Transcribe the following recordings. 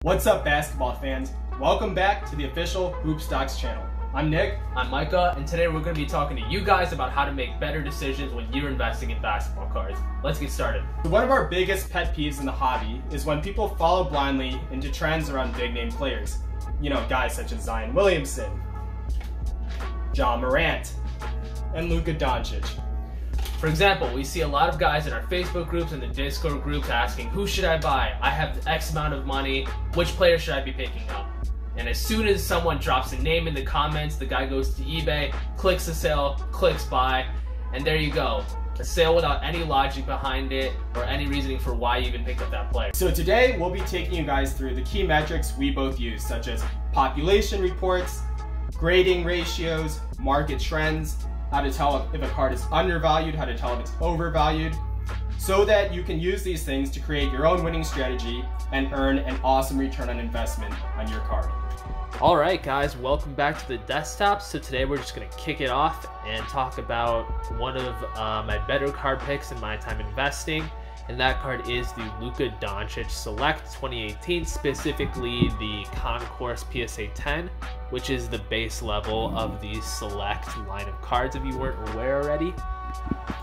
What's up, basketball fans? Welcome back to the official Hoop Stocks channel. I'm Nick. I'm Micah, and today we're going to be talking to you guys about how to make better decisions when you're investing in basketball cards. Let's get started. One of our biggest pet peeves in the hobby is when people follow blindly into trends around big name players. You know, guys such as Zion Williamson, Ja Morant, and Luka Doncic. For example, we see a lot of guys in our Facebook groups and the Discord groups asking, who should I buy? I have X amount of money. Which player should I be picking up? And as soon as someone drops a name in the comments, the guy goes to eBay, clicks the sale, clicks buy, and there you go. A sale without any logic behind it or any reasoning for why you even picked up that player. So today we'll be taking you guys through the key metrics we both use, such as population reports, grading ratios, market trends, how to tell if a card is undervalued, how to tell if it's overvalued, so that you can use these things to create your own winning strategy and earn an awesome return on investment on your card. Alright guys, welcome back to the desktop. So today we're just going to kick it off and talk about one of my better card picks in my time investing. And that card is the Luka Doncic Select 2018, specifically the Concourse PSA 10, which is the base level of the Select line of cards, if you weren't aware already.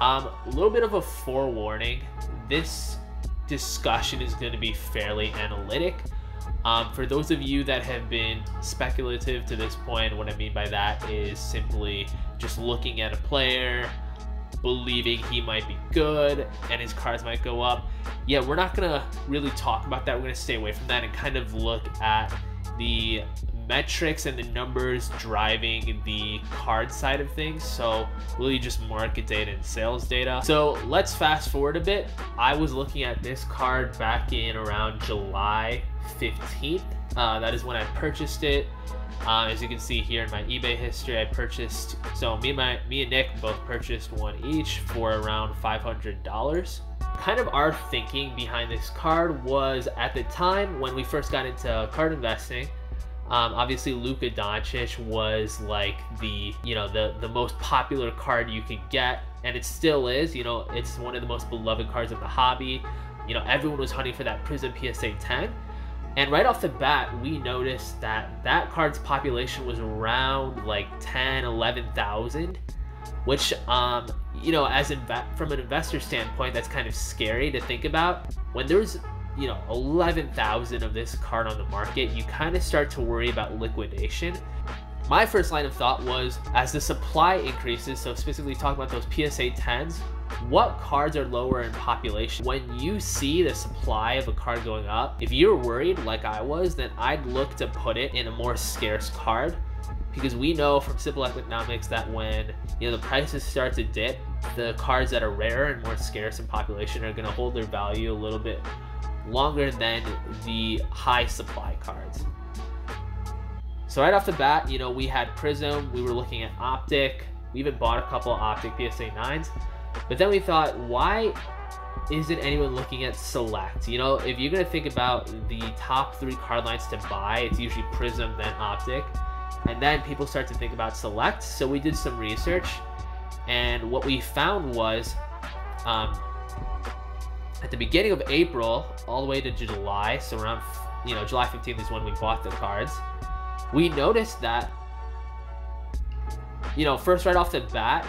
A little bit of a forewarning, this discussion is going to be fairly analytic. For those of you that have been speculative to this point, what I mean by that is simply just looking at a player, believing he might be good and his cards might go up. Yeah, we're not gonna really talk about that. We're gonna stay away from that and kind of look at the metrics and the numbers driving the card side of things. So really just market data and sales data. So let's fast forward a bit. I was looking at this card back in around July 15th. That is when I purchased it. As you can see here in my eBay history, I purchased, so me and Nick both purchased one each for around $500. Kind of our thinking behind this card was, at the time when we first got into card investing, obviously Luka Doncic was like the most popular card you could get, and it still is. You know, it's one of the most beloved cards in the hobby. You know, everyone was hunting for that Prism PSA 10. And right off the bat, we noticed that that card's population was around like 10, 11,000, which, you know, from an investor standpoint, that's kind of scary to think about. When there's, 11,000 of this card on the market, you kind of start to worry about liquidation. My first line of thought was, as the supply increases, so specifically talking about those PSA 10s, what cards are lower in population? When you see the supply of a card going up, if you're worried like I was, then I'd look to put it in a more scarce card, because we know from simple economics that when the prices start to dip, the cards that are rarer and more scarce in population are going to hold their value a little bit longer than the high supply cards. So right off the bat, we had Prism, we were looking at Optic, we even bought a couple of Optic PSA 9s. But then we thought, why isn't anyone looking at Select? If you're going to think about the top 3 card lines to buy, it's usually Prism, then Optic. And then people start to think about Select. So we did some research. And what we found was, at the beginning of April, all the way to July, so around, July 15th is when we bought the cards. We noticed that, first right off the bat,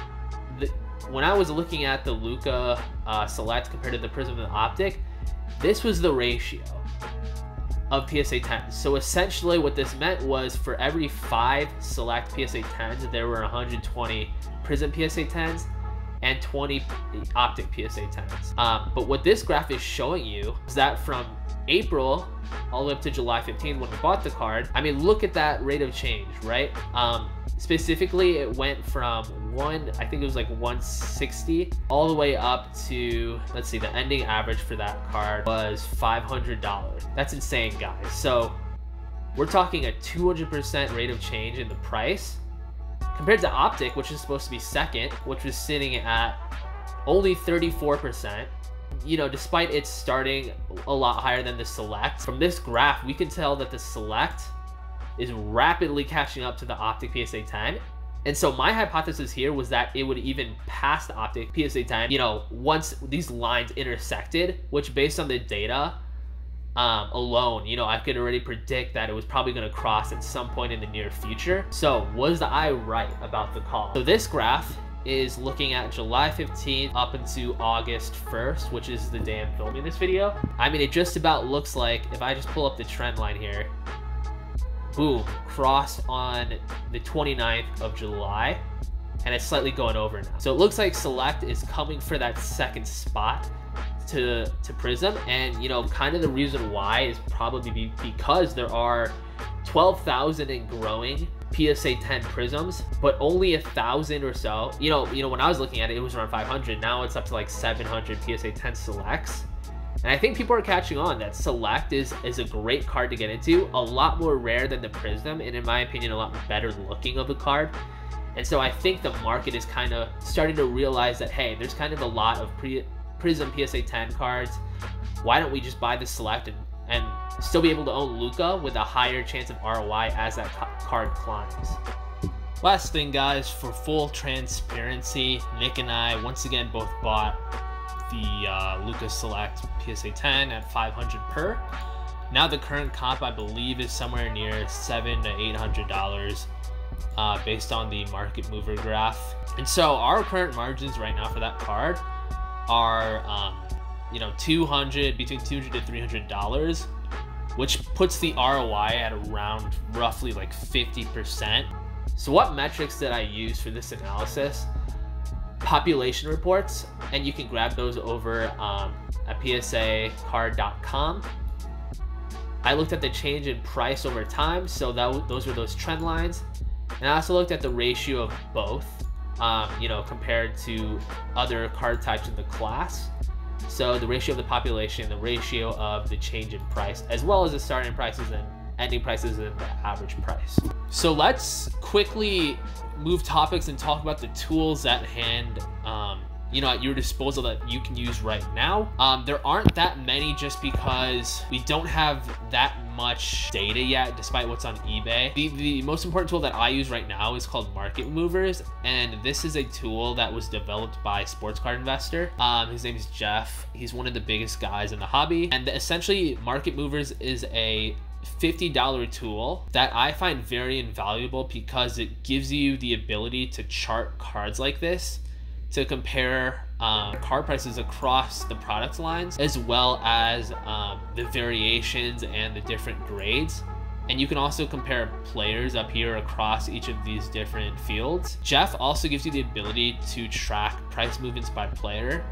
when I was looking at the Luka Select compared to the Prism and the Optic, this was the ratio of PSA 10s. So essentially what this meant was for every 5 Select PSA 10s, there were 120 Prism PSA 10s and 20 Optic PSA 10s. But what this graph is showing you is that from April all the way up to July 15th when we bought the card, I mean, look at that rate of change, right? Specifically, it went from I think it was like 160 all the way up to, let's see, the ending average for that card was $500. That's insane, guys. So we're talking a 200% rate of change in the price compared to Optic, which is supposed to be second, which was sitting at only 34%. Despite it starting a lot higher than the Select. From this graph, we can tell that the Select is rapidly catching up to the Optic PSA 10. And so my hypothesis here was that it would even pass the Optic PSA 10, once these lines intersected, which based on the data, alone, you know, I could already predict that it was probably going to cross at some point in the near future. So was I right about the call? So this graph is looking at July 15th up into August 1st, which is the day I'm filming this video. I mean, it just about looks like, if I just pull up the trend line here, boom, crossed on the 29th of July, and it's slightly going over now. So it looks like Select is coming for that second spot to Prism, and you know, kind of the reason why is probably because there are 12,000 and growing PSA 10 Prisms, but only 1,000 or so. You know, when I was looking at it, it was around 500. Now it's up to like 700 PSA 10 Selects. And I think people are catching on that Select is a great card to get into, a lot more rare than the Prism, and in my opinion, a lot better looking of a card. And so I think the market is kind of starting to realize that, hey, there's kind of a lot of Prism PSA 10 cards. Why don't we just buy the Select and still be able to own Luka with a higher chance of ROI as that card climbs? Last thing, guys, for full transparency, Nick and I once again both bought the Luka Select PSA 10 at 500 per. Now the current comp, I believe, is somewhere near $700 to $800 based on the market mover graph. And so our current margins right now for that card are you know, between $200 to $300, which puts the ROI at around roughly like 50%. So what metrics did I use for this analysis? Population reports, and you can grab those over at psacard.com. I looked at the change in price over time, so those were those trend lines. And I also looked at the ratio of both, you know, compared to other card types in the class. So the ratio of the population, the ratio of the change in price, as well as the starting prices and ending prices and the average price. So let's quickly move topics and talk about the tools at hand, you know, at your disposal that you can use right now. There aren't that many just because we don't have that much data yet, despite what's on eBay. The most important tool that I use right now is called Market Movers, and this is a tool that was developed by a sports card investor. His name is Jeff. He's one of the biggest guys in the hobby, and essentially Market Movers is a $50 tool that I find very invaluable because it gives you the ability to chart cards like this, to compare card prices across the product lines, as well as the variations and the different grades. And you can also compare players up here across each of these different fields. Jeff also gives you the ability to track price movements by player.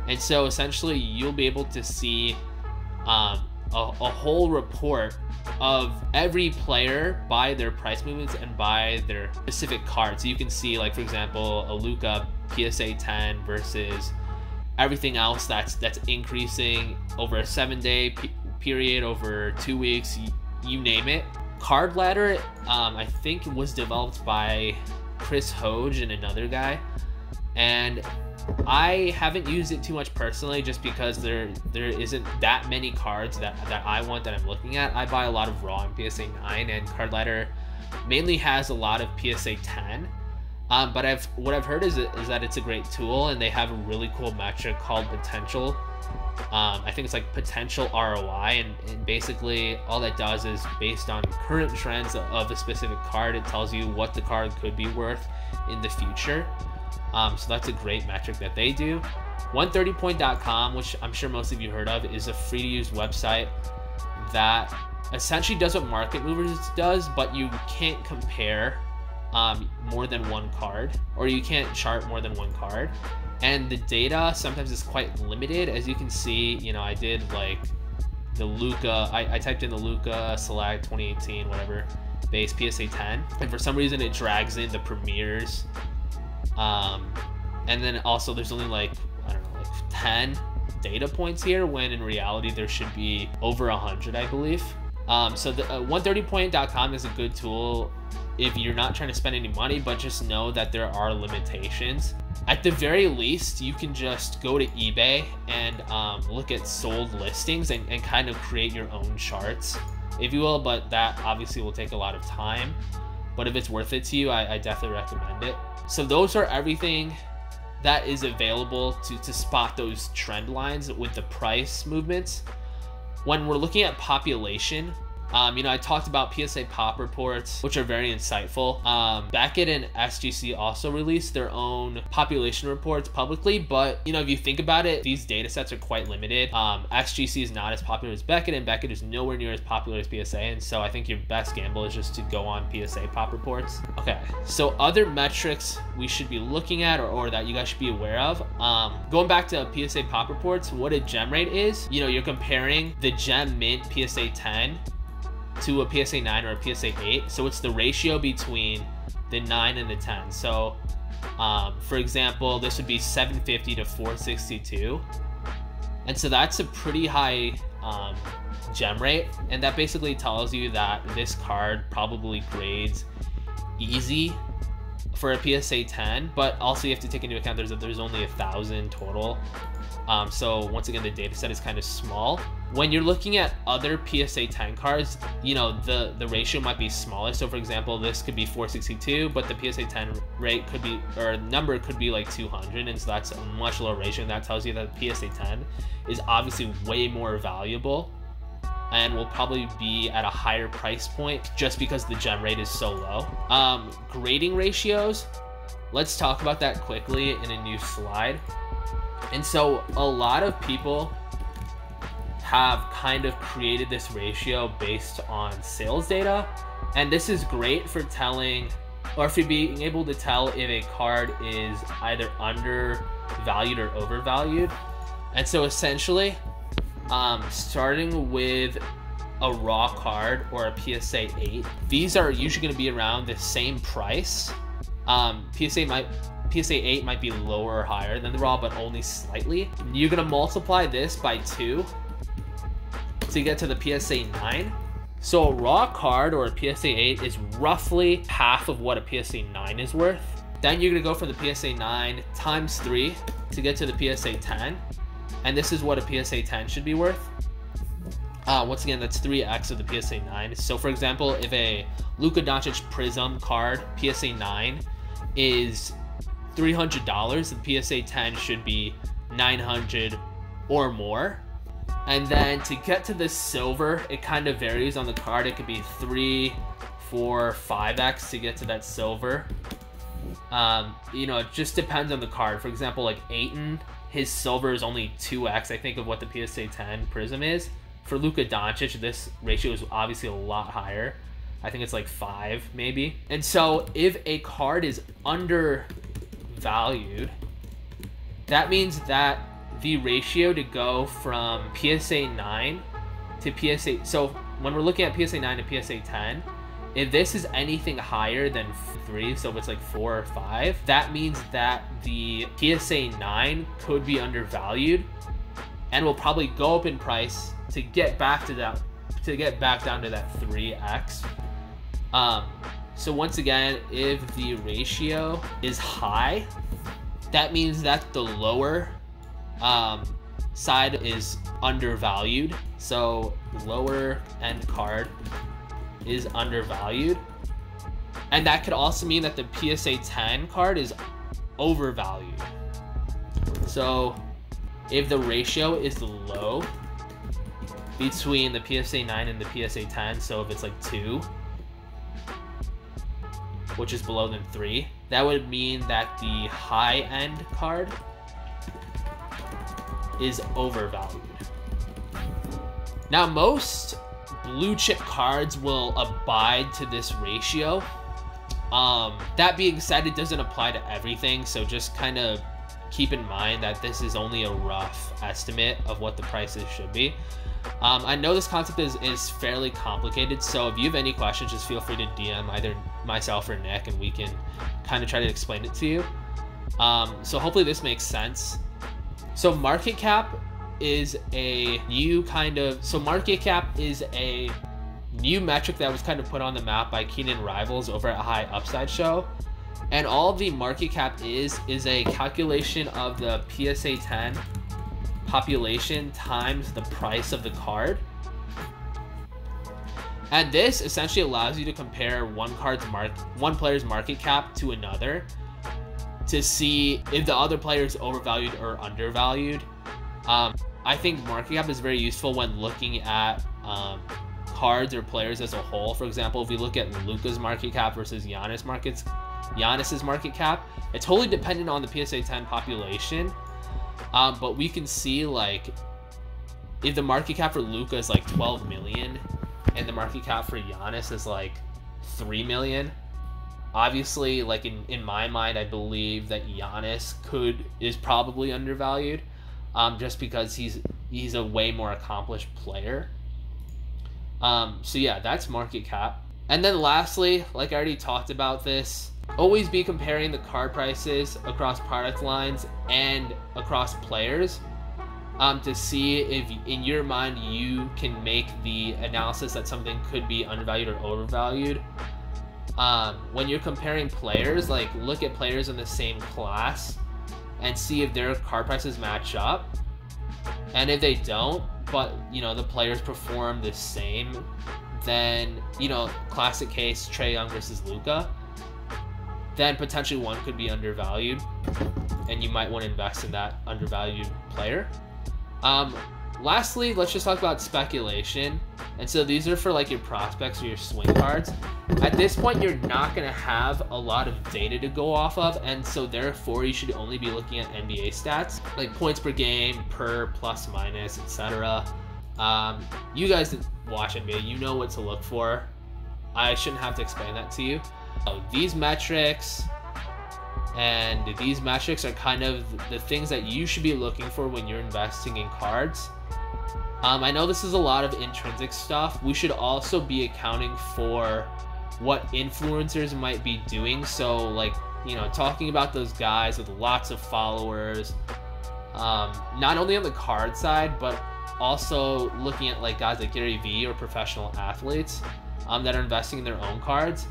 And so essentially you'll be able to see a whole report of every player by their price movements and by their specific cards. So you can see, like, for example, a Luka PSA 10 versus everything else that's increasing over a 7-day period, over 2 weeks, you name it. Card Ladder, I think, was developed by Chris Hoge and another guy, and I haven't used it too much personally, just because there isn't that many cards that I want that I'm looking at. I buy a lot of raw in PSA 9, and Card Ladder mainly has a lot of PSA 10. But what I've heard is that it's a great tool, and they have a really cool metric called potential. I think it's like potential ROI, and basically all that does is, based on current trends of a specific card, it tells you what the card could be worth in the future. So that's a great metric that they do. 130point.com, which I'm sure most of you heard of, is a free to use website that essentially does what Market Movers does, but you can't compare more than one card, or you can't chart more than one card. And the data sometimes is quite limited. As you can see, you know, I did like the Luka, I typed in the Luka Select 2018, whatever, base PSA 10. And for some reason it drags in the premieres. And then also there's only like, I don't know, like 10 data points here, when in reality there should be over 100, I believe. So the 130point.com is a good tool if you're not trying to spend any money, but just know that there are limitations. At the very least, you can just go to eBay and look at sold listings and kind of create your own charts, if you will, but that obviously will take a lot of time. But if it's worth it to you, I definitely recommend it. So those are everything that is available to spot those trend lines with the price movements. when we're looking at population, you know, I talked about PSA pop reports, which are very insightful. Beckett and SGC also released their own population reports publicly, but you know, if you think about it, these data sets are quite limited. SGC is not as popular as Beckett, and Beckett is nowhere near as popular as PSA, and so I think your best gamble is just to go on PSA pop reports. Okay, so other metrics we should be looking at, or that you guys should be aware of. Going back to PSA pop reports, what a gem rate is, you know, you're comparing the gem mint PSA 10 to a PSA 9 or a PSA 8. So it's the ratio between the 9 and the 10. So for example, this would be 750 to 462. And so that's a pretty high gem rate. And that basically tells you that this card probably grades easy for a PSA 10, but also you have to take into account there's only 1,000 total. So once again, the data set is kind of small. When you're looking at other PSA 10 cards, you know, the ratio might be smaller. So for example, this could be 462, but the PSA 10 rate could be, or number could be like 200. And so that's a much lower ratio. And that tells you that the PSA 10 is obviously way more valuable and will probably be at a higher price point just because the gem rate is so low. Grading ratios, let's talk about that quickly in a new slide. And so a lot of people have kind of created this ratio based on sales data, and this is great for telling, or for being able to tell if a card is either undervalued or overvalued. And so essentially, starting with a raw card or a PSA 8, these are usually going to be around the same price. PSA 8 might be lower or higher than the raw, but only slightly. You're gonna multiply this by 2 to get to the PSA 9. So a raw card or a PSA 8 is roughly half of what a PSA 9 is worth. Then you're gonna go for the PSA 9 times 3 to get to the PSA 10. And this is what a PSA 10 should be worth. Once again, that's 3x of the PSA 9. So for example, if a Luka Doncic Prism card PSA 9 is $300, the PSA 10 should be $900 or more. And then to get to the silver, it kind of varies on the card. It could be 3, 4, 5x to get to that silver. You know, it just depends on the card. For example, like Ayton, his silver is only 2x, I think, of what the PSA 10 Prism is. For Luka Doncic, this ratio is obviously a lot higher. I think it's like 5 maybe. And so if a card is undervalued, that means that the ratio to go from PSA 9 to PSA, so when we're looking at PSA 9 to PSA 10, if this is anything higher than 3, so if it's like 4 or 5, that means that the PSA 9 could be undervalued and will probably go up in price to get back to that, to get back down to that 3x. So once again, if the ratio is high, that means that the lower side is undervalued. So lower end card is undervalued. And that could also mean that the PSA 10 card is overvalued. So if the ratio is low between the PSA 9 and the PSA 10, so if it's like 2, which is below than 3, that would mean that the high-end card is overvalued. Now, most blue chip cards will abide to this ratio. That being said, it doesn't apply to everything, so just kind of keep in mind that this is only a rough estimate of what the prices should be. I know this concept is fairly complicated, so if you have any questions, just feel free to DM either myself or Nick, and we can kind of try to explain it to you. So hopefully this makes sense. So market cap is a new metric that was kind of put on the map by Keenan Rivals over at High Upside Show. And all the market cap is a calculation of the PSA 10 population times the price of the card. And this essentially allows you to compare one player's market cap to another to see if the other player is overvalued or undervalued. I think market cap is very useful when looking at cards or players as a whole. For example, if we look at Luka's market cap versus Giannis's market cap, it's totally dependent on the PSA 10 population. But we can see, like, if the market cap for Luka is like 12 million and the market cap for Giannis is like 3 million, obviously, like, in my mind, I believe that Giannis is probably undervalued, just because he's a way more accomplished player. So yeah, that's market cap. And then lastly, like I already talked about this, always be comparing the card prices across product lines and across players, to see if in your mind you can make the analysis that something could be undervalued or overvalued. When you're comparing players, like, look at players in the same class and see if their card prices match up. And if they don't, but, you know, the players perform the same, then, you know, classic case, Trae Young versus Luka, then potentially one could be undervalued, and you might want to invest in that undervalued player. Lastly, let's just talk about speculation. And so these are for, like, your prospects or your swing cards. At this point, you're not going to have a lot of data to go off of, and so therefore you should only be looking at NBA stats, like points per game, per, plus, minus, etc. You guys that watch NBA, you know what to look for. I shouldn't have to explain that to you. These metrics are kind of the things that you should be looking for when you're investing in cards. I know this is a lot of intrinsic stuff. We should also be accounting for what influencers might be doing. So, like, you know, talking about those guys with lots of followers, not only on the card side, but also looking at, like, guys like Gary Vee or professional athletes that are investing in their own cards.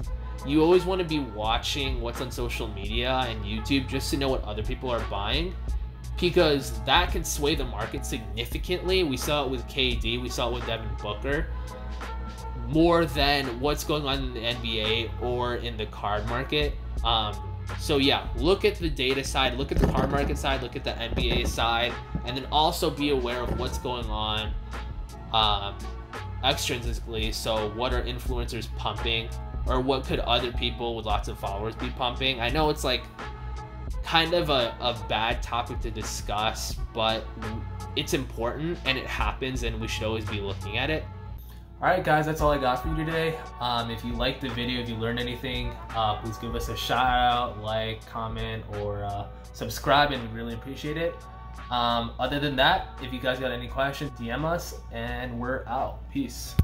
You always want to be watching what's on social media and YouTube just to know what other people are buying, because that can sway the market significantly. We saw it with KD, we saw it with Devin Booker, more than what's going on in the NBA or in the card market. So yeah, look at the data side, look at the card market side, look at the NBA side, and then also be aware of what's going on extrinsically. So what are influencers pumping, or what could other people with lots of followers be pumping? I know it's like kind of a bad topic to discuss, but it's important and it happens, and we should always be looking at it. Alright guys, that's all I got for you today. If you liked the video, if you learned anything, please give us a shout out, like, comment, or subscribe, and we'd really appreciate it. Other than that, if you guys got any questions, DM us, and we're out. Peace.